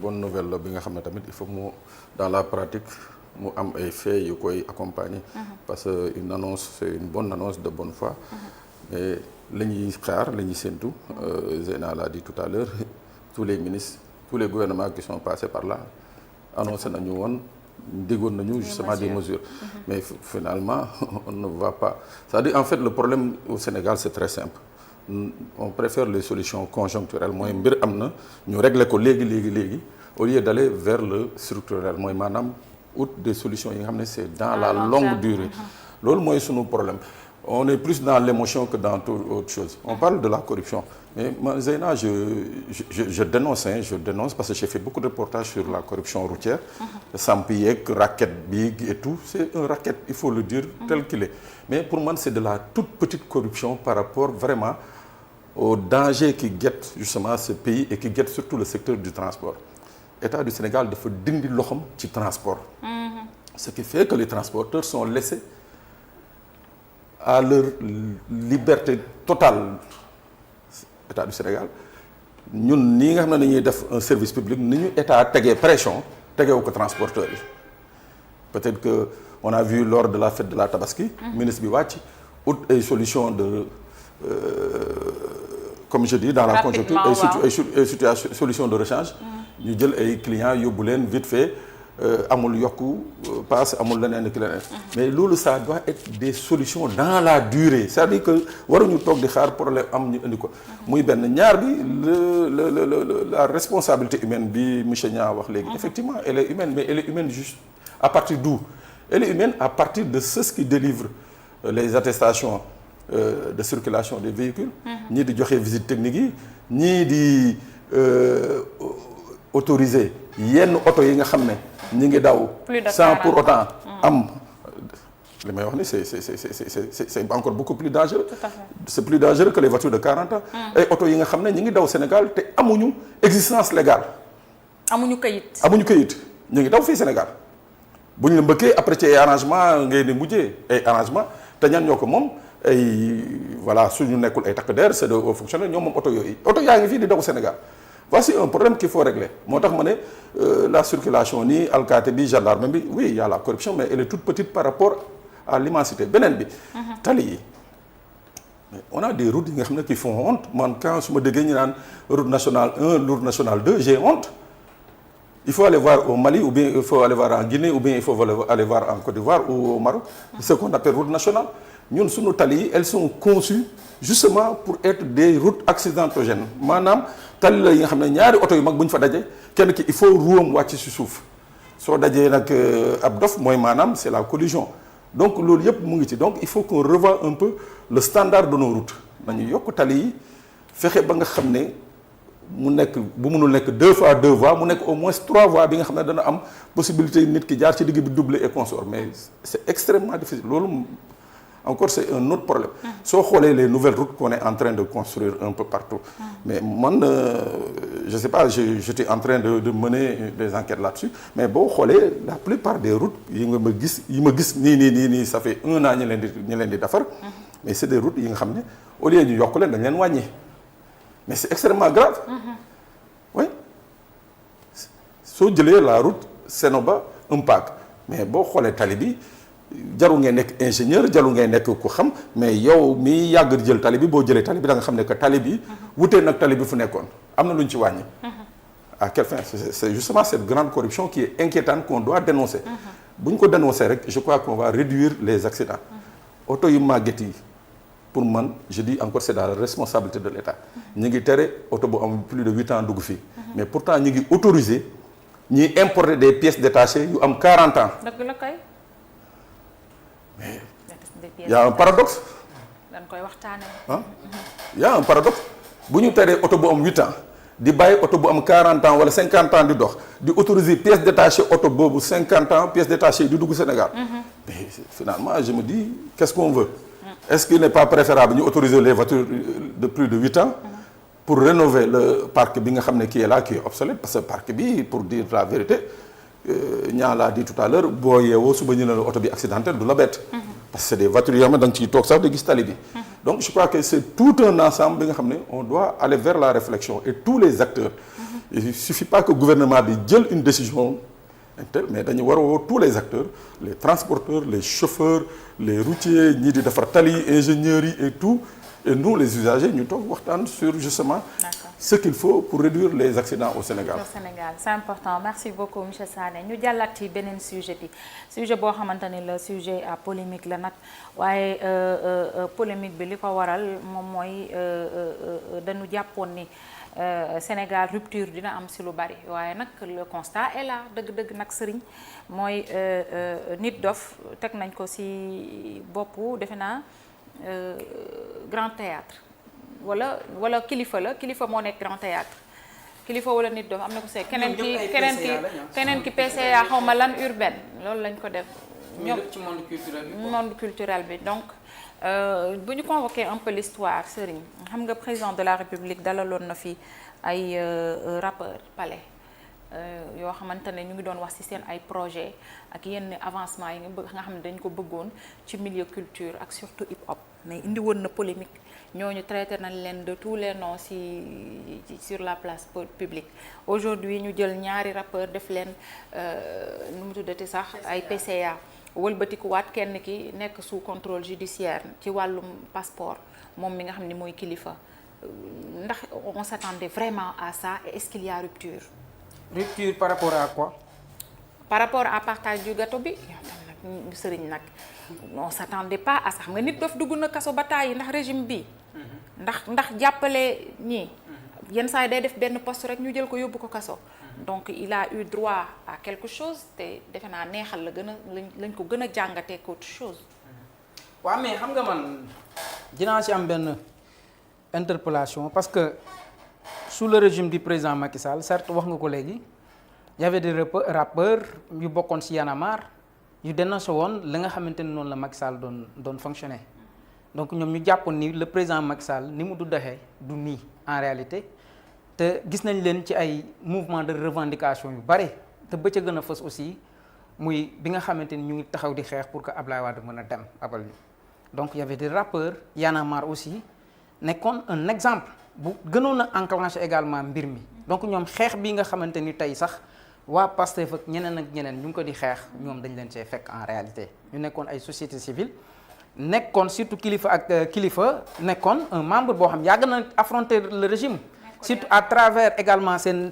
bonne nouvelle la bi nga xam ne tamit il faut mu dans la pratique mu am ay faits yu koy accompagner. parce que une annonce c'est une bonne annonce de bonne foi. mais la ñuy xaar la ñuy séntu Zeyna l'a dit tout à l'heure tous les ministres tous les gouvernements qui sont passés par là annoncé nañu woon déggoon nañu justement des mesures. mais finalement on ne va pas c'est-à-dire en fait le problème au Sénégal c'est très simple. on préfère les solutions conjoncturelles mooy mbir am na ñu régler ko léegi au lieu d'aller vers le structurel mooy maanaam out des solutions yi nga xam ne c'est dans la longue durée. loolu mooy sunu problème on est plus dans l'émotion que dans toute autre chose. on parle de la corruption mais man Zeyna je dénonce parce que j'ai fait beaucoup de reportages sur la corruption routière. samp yeeg racket bi et tout c'est un racket il faut le dire tel qu'il est mais pour man c'est de la toute petite corruption par rapport vraiment au danger qui guette justement ce pays et qui guette surtout le secteur du transport. État du Sénégal dafa dindi loxoom ci transport. ce qui fait que les transporteurs sont laissés à leur liberté totale. État du Sénégal ñun nii nga xam ne dañuy def un service public ni ñu état tegee pression tegeewu ko transporteurs yi peut-être que on a vu lors de la fête de la Tabaski. ministre bi wàcc ut ay solution de comme je dis dans la conjoncture ay situation solution de rechange. ñu jël ay clients yóbbu leen vite fait amul yokku passe amul leneen ak leneen. mais loolu ça doit être des solutions dans la durée c'est-à-dire que waruñu toog di xaar problème am ñu indi ko. muy benn ñaar bi la responsabilité humaine bi monsieur Niang wax léegi. effectivement elle est humaine mais elle est humaine juste à partir d'où? Elle est humaine à partir de ceux qui délivrent les attestations de circulation des véhicules. ñii di joxe visite technique yi ñii di autoriser yenn oto yi nga xam ne ñi ngi daw sans pour autant am li may wax ni c'est encore beaucoup plus dangereux. Tout à fait. C'est plus dangereux que les voitures de 40 ans. ay oto yi nga xam ne ñi ngi daw Sénégal te amuñu existence légale. amuñu kayit ñu ngi daw fii Sénégal bu ñu la mbëkkee après ci ay arrangement ngay ni mujjee ay arrangement te ñan ñoo ko moom ay voilà suñu nekkul ay takk der c'est de hauts fonctionnaires ñoom moom oto yooyu oto yaa ngi fii di daw Sénégal. voici un problème qu'il faut régler moo tax ma ne la circulation nii alkaati bi gendarme bi oui il y a la corruption mais elle est toute petite par rapport à l'immensité beneen bi. tali yi on a des routes yi nga xam ne qui font honte man quand su ma déggee ñu naan route nationale 1 route nationale 2 j'ai honte. il faut aller voir au Mali ou bien il faut aller voir en Guinée ou bien il faut aller voir en Côte d'Ivoire ou au Maroc ce qu'on appelle route nationale ñun sunu tali yi elles sont conçues justement pour être des routes accidentogènes maanaam tali la yi nga xam ne ñaari oto yu mag bu ñu fa daje kenn ki il faut ruwam wàcc ci suuf soo dajee nag ab dof mooy maanaam c'est la collision donc loolu yëpp mu ngi ci donc il faut qu'on revoie un peu le standard de nos routes nañu yokk tali yi fexe ba nga xam ne mu nekk bu mënul nekk 2 fois 2 voies mu nekk au moins 3 voies bi nga xam ne dana am possibilité nit ki jaar ci digg bi doubler et consort mais c'est extrêmement difficile loolu encore c'est un autre problème. soo xoolee les nouvelles routes qu'on est en train de construire un peu partout. mais man je sais pas j'étais en train de mener des enquêtes là-dessus mais boo xoolee la plupart des routes yi ma gis nii ça fait 1 an ñu leen di defar. mais c'est des routes yi nga xam ne au lieu ñu yokk leen dañ leen wàññi. mais c'est extrêmement grave. oui soo jëlee la route Sénoba Mpac mais boo xoolee tali bi jaru ngay nekk ingénieur jaru ngay nekk ku xam mais yow mi yàgg jël tali bi boo jëlee tali bi da nga xam ne que tali bi wutee nag tali bi fu nekkoon am na lu ñu ci wàññi. à quelle fin c'est justement cette grande corruption qui est inquiétante qu'on doit dénoncer. bu ñu ko dénoncer rek je crois qu'on va réduire les accidents. oto yu màgget yi pour man je dis encore c'est dans la responsabilité de l'État. ñu ngi tere oto bu am plus de 8 ans dugg fii. mais pourtant ñu ngi autoriser ñuy importer des pièces détachées yu am 40 ans. dëgg la kay. mais y a un paradoxe. dañ koy waxtaanee. ah y a un paradoxe bu ñu teree oto bu am 8 ans di bàyyi oto bu am 40 ans wala 50 ans di dox di autoriser pièces détachées oto boobu 50 ans pièces détachées di dugg Sénégal. mais finalement je me dis qu'est-ce qu'on veut. est-ce qu'il n'est pas préférable ñu autoriser les voitures de plus de 8 ans. pour rénover le parc bi nga xam ne qui est là qui est obsolète parce que parc bi pour dire la vérité ñaa laa dit tout à l'heure boo yeewoo suba ñu ne la oto bi accidentel du la bett. parce que c'est des voitures yoo xam ne da nga ciy toog sax di gis tali bi. donc je crois que c'est tout un ensemble bi nga xam ne on doit aller vers la réflexion et tous les acteurs. il suffit pas que gouvernement bi jël une décision intel mais dañu war a woo tous les acteurs les transporteurs les chauffeurs les routiers ñii di defar tali ingénieurs yi et tout et nous les usagers ñu toog waxtaan sur justement ce qu'il faut pour réduire les accidents au Sénégal. Au Sénégal c'est important merci beaucoup monsieur Sané ñu jàllaat ci beneen sujet bi sujet boo xamante ni la sujet à polémique la nag waaye polémique bi li ko waral moom mooy dañu jàppoon ni Sénégal rupture dina am si lu bari waaye nag le constat est là dëgg-dëgg nag sëriñ mooy nit dof teg nañ ko si boppu defe naa grand théâtre wala kilifa moo nekk grand théâtre kilifa wala nit dof am na ko see keneen ki PCA xaw ma lan urbaine loolu lañ ko def ñoom ci monde culturel bi donc bu ñu convoquer un peu l'histoire Serigne xam nga président de la République dalaloon na fi ay rappeurs palais yoo xamante ne ñu ngi doon wax ci seen ay projet ak yenn avancement yi nga xam ne dañ ko bëggoon ci milieu culture ak surtout hip hop mais indi woon na polémique ñooñu traité nañ leen de tous les noms sur la place publique aujourd'hui ñu jël ñaari rappeurs def leen nu mu tuddati sax ay PCA wëlbatikuwaat kenn ki nekk sous contrôle judiciaire ci wàllum passeport moom mi nga xam ne mooy kilifa ndax on s'attendait vraiment à ça et est-ce qu'il y a rupture par rapport à quoi? Par rapport à partage du gâteau bi sëriñ nag on s'attendait pas à ça xam nga nit dof dugg na kaso ba tàyyi ndax régime bi ndax jàppale ñii yenn saa yi day def benn poste rek ñu jël ko yóbbu ko kaso donc il a eu droit à quelque chose te defe naa neexal la gën a lañ ko gën a jàngatee qu'autre chose. waaw mais xam nga man dinaa ci am benn interpellation parce que sous le régime du président Macky Sall certes wax nga ko léegi y avait des rappeurs yu bokkoon ci Y'en a marre yu dénoncé woon li nga xamante ni noonu la Macky Sall doon fonctionner donc ñoom ñu jàppoon ni le président Macky Sall ni mu du doxee du nii en réalité te gis nañ leen ci ay mouvement de revendication yu bare te ba ca gën a fës aussi muy bi nga xamante ni ñu ngi taxaw di xeex pour que Ablaye Wade mën a dem abal ñu donc y avait des rappeurs Y'en a marre aussi nekkoon un exemple bu gënoon a enclenché également mbir mi donc ñoom xeex bi nga xamante ni tey sax waa Pastef ak ñeneen ak ñeneen ñu ngi ko di xeex ñoom dañ leen see fekk en réalité ñu nekkoon ay société civile nekkoon surtout kilifa ak kilifa nekkoon un membre boo xam yàgg na affronter le régime surtout à travers également seen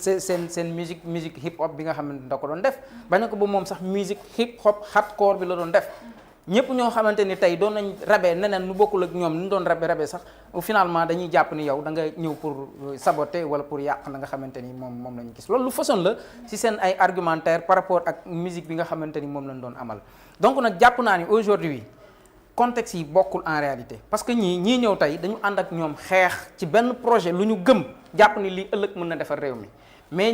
musique hip hop bi nga xam ne da ko doon def bañ ko ba moom sax musique hip hop hardcore bi la doon def ñëpp ñoo xamante ni tey doon nañ rabee neneen nu bokkul ak ñoom ni ñu doon rabe sax finalement dañuy jàpp ni yow da nga ñëw pour saboter wala pour yàq la nga xamante ni moom lañu gis loolu lu façon la ci seen ay argumentaire par rapport ak musique bi nga xamante ni moom lañ doon amal donc nag jàpp naa ni aujourd'hui contexte yi bokkul en réalité parce que ñii ñëw tey dañu ànd ak ñoom xeex ci benn projet lu ñu gëm jàpp ni lii ëllëg mën na defar réew mi mais